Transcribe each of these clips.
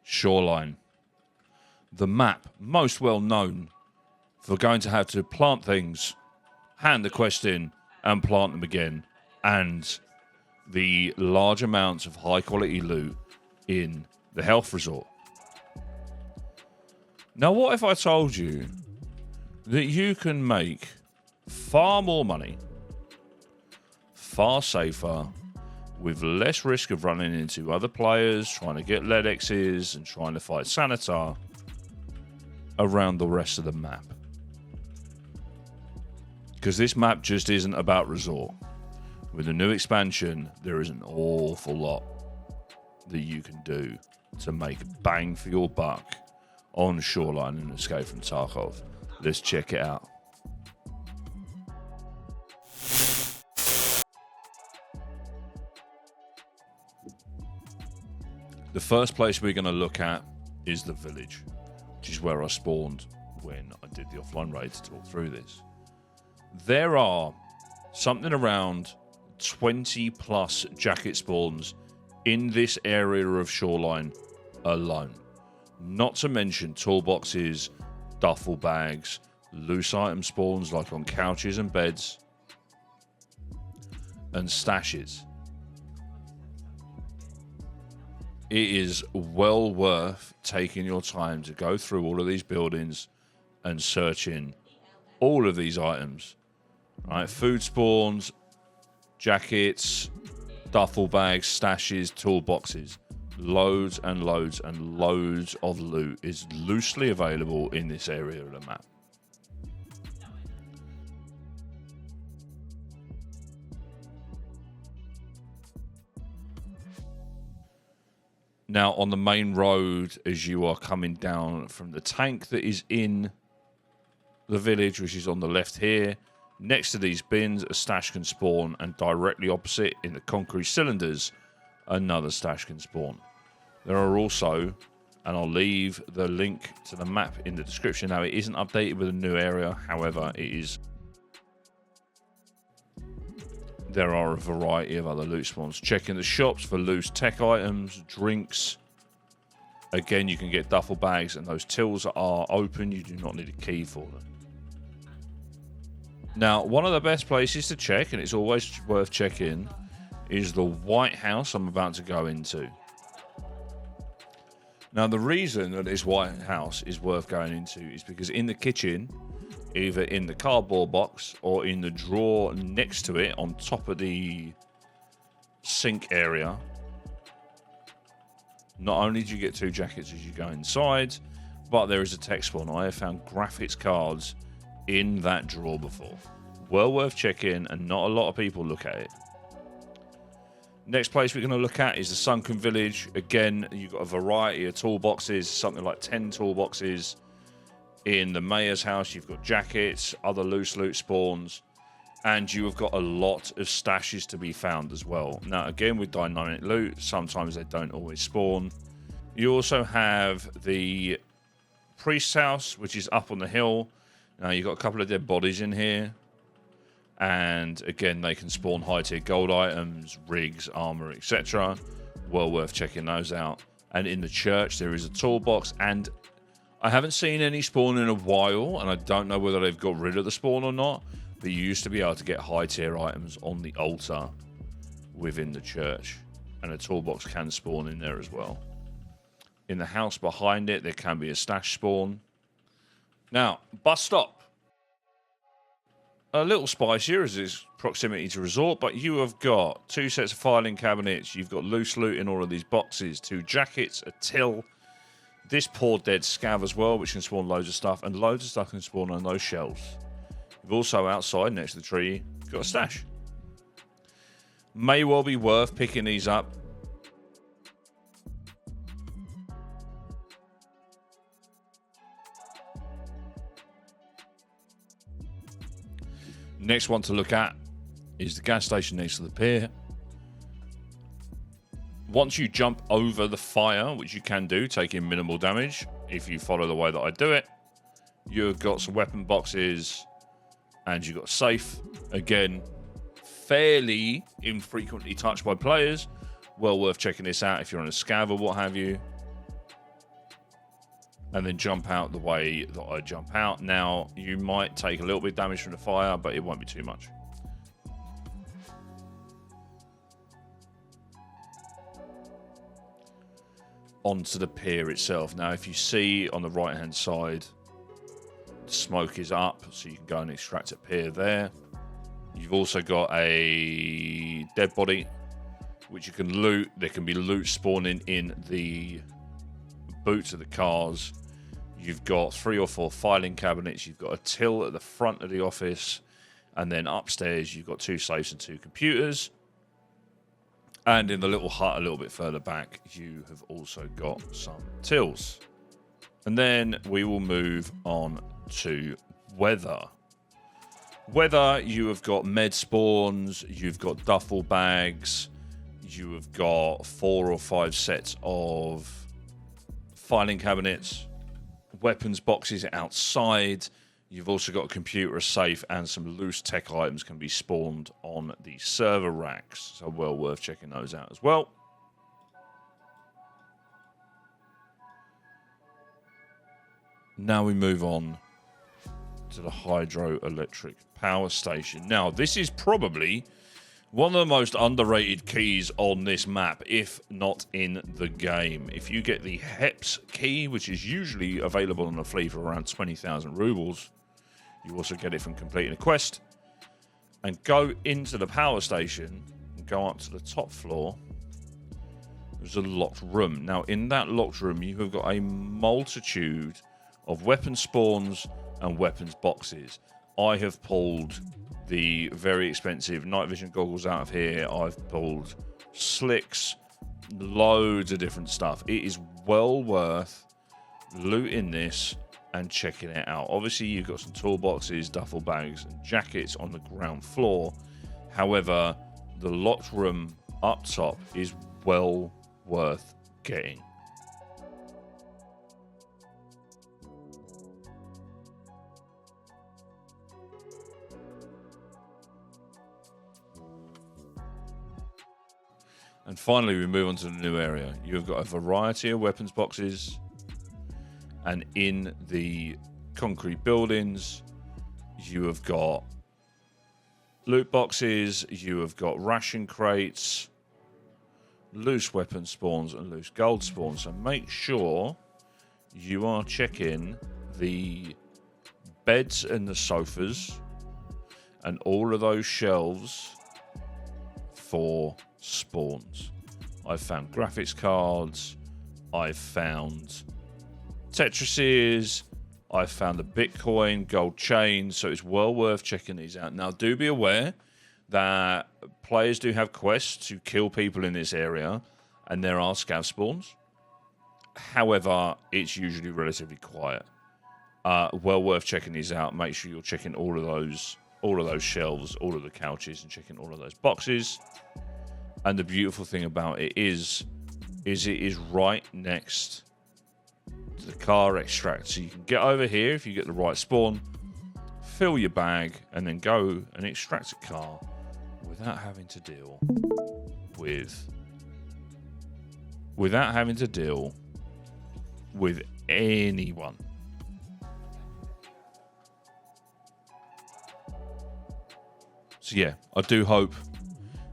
Shoreline. The map most well known for going to have to plant things, hand the quest in, and plant them again, and the large amounts of high quality loot in the health resort. Now, what if I told you that you can make far more money, far safer, with less risk of running into other players, trying to get Ledexes and trying to fight Sanitar around the rest of the map? Because this map just isn't about resort. With the new expansion, there is an awful lot that you can do to make bang for your buck on Shoreline and Escape from Tarkov. Let's check it out. The first place we're going to look at is the village, which is where I spawned when I did the offline raid to talk through this. There are something around 20 plus jacket spawns in this area of Shoreline alone. Not to mention toolboxes, duffel bags, loose item spawns like on couches and beds, and stashes. It is well worth taking your time to go through all of these buildings and searching all of these items. Right, food spawns, jackets, duffel bags, stashes, toolboxes. Loads and loads and loads of loot is loosely available in this area of the map. Now, on the main road, as you are coming down from the tank that is in the village, which is on the left here, next to these bins, a stash can spawn, and directly opposite in the concrete cylinders, another stash can spawn. There are also, and I'll leave the link to the map in the description. Now, it isn't updated with a new area, however, it is. There are a variety of other loot spawns. Check in the shops for loose tech items, drinks. Again, you can get duffel bags, and those tills are open. You do not need a key for them. Now, one of the best places to check, and it's always worth checking, is the White House I'm about to go into. Now, the reason that this White House is worth going into is because in the kitchen, either in the cardboard box or in the drawer next to it on top of the sink area, not only do you get 2 jackets as you go inside, but there is a tech spawn. I have found graphics cards in that drawer before. Well worth checking, and not a lot of people look at it. Next place we're going to look at is the Sunken Village. Again, you've got a variety of toolboxes, something like 10 toolboxes. In the mayor's house, you've got jackets, other loose loot spawns, and you have got a lot of stashes to be found as well. Now, again, with dynamic loot, sometimes they don't always spawn. You also have the priest's house, which is up on the hill. Now, you've got a couple of dead bodies in here. And again, they can spawn high-tier gold items, rigs, armor, etc. Well worth checking those out. And in the church, there is a toolbox, and I haven't seen any spawn in a while, and I don't know whether they've got rid of the spawn or not, but you used to be able to get high-tier items on the altar within the church, and a toolbox can spawn in there as well. In the house behind it, there can be a stash spawn. Now, bus stop. A little spicier as its proximity to resort, but you have got 2 sets of filing cabinets. You've got loose loot in all of these boxes, 2 jackets, a till, this poor dead scav as well, which can spawn loads of stuff, and loads of stuff can spawn on those shelves. You've also outside next to the tree got a stash. May well be worth picking these up. Next one to look at is the gas station next to the pier. Once you jump over the fire, which you can do, taking minimal damage, if you follow the way that I do it, you've got some weapon boxes, and you've got a safe. Again, fairly infrequently touched by players. Well worth checking this out if you're on a scav or what have you. and then jump out the way that I jump out. Now, you might take a little bit of damage from the fire, but it won't be too much. Onto the pier itself. Now, if you see on the right-hand side, the smoke is up, so you can go and extract a pier there. You've also got a dead body, which you can loot. There can be loot spawning in the boots of the cars. You've got 3 or 4 filing cabinets. You've got a till at the front of the office. And then upstairs, you've got 2 safes and 2 computers. And in the little hut a little bit further back, you have also got some tills. And then we will move on to weather. Weather, you have got med spawns, you've got duffel bags, you have got 4 or 5 sets of filing cabinets, weapons boxes outside. You've also got a computer, a safe, and some loose tech items can be spawned on the server racks. So well worth checking those out as well. Now we move on to the hydroelectric power station. Now, this is probably one of the most underrated keys on this map, if not in the game. If you get the HEPS key, which is usually available on the flea for around 20,000 rubles, you also get it from completing a quest, and go into the power station and go up to the top floor. There's a locked room. Now, in that locked room, you have got a multitude of weapon spawns and weapons boxes. I have pulled the very expensive night vision goggles out of here. I've pulled slicks, loads of different stuff. It is well worth looting this and checking it out. Obviously, you've got some toolboxes, duffel bags, and jackets on the ground floor. However, the locked room up top is well worth getting. And finally, we move on to the new area. You've got a variety of weapons boxes, and in the concrete buildings, you have got loot boxes, you have got ration crates, loose weapon spawns, and loose gold spawns. So make sure you are checking the beds and the sofas and all of those shelves for spawns. I've found graphics cards, I've found Tetrises, I've found the Bitcoin gold chain, so it's well worth checking these out. Now, do be aware that players do have quests to kill people in this area, and there are scav spawns. However, it's usually relatively quiet. Well worth checking these out. Make sure you're checking all of those shelves, all of the couches, and checking all of those boxes. And the beautiful thing about it is it is right next to the car extract. So you can get over here if you get the right spawn, fill your bag, and then go and extract a car without having to deal with anyone. So yeah, I do hope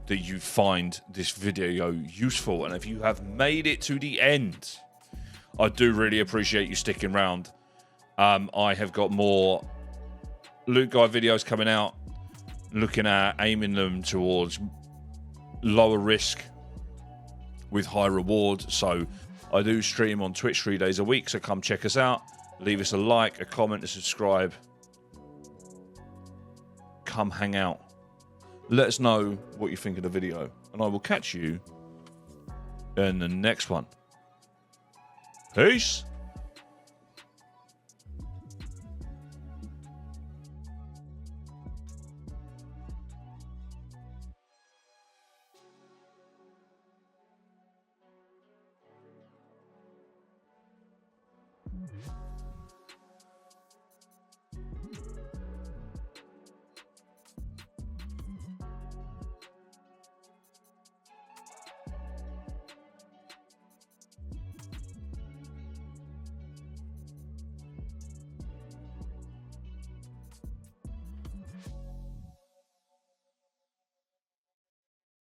that you find this video useful, and if you have made it to the end, I do really appreciate you sticking around. I have got more loot guide videos coming out, looking at aiming them towards lower risk with high reward. So I do stream on Twitch 3 days a week, so come check us out. Leave us a like, a comment, a subscribe. Come hang out. Let us know what you think of the video, and I will catch you in the next one. Peace.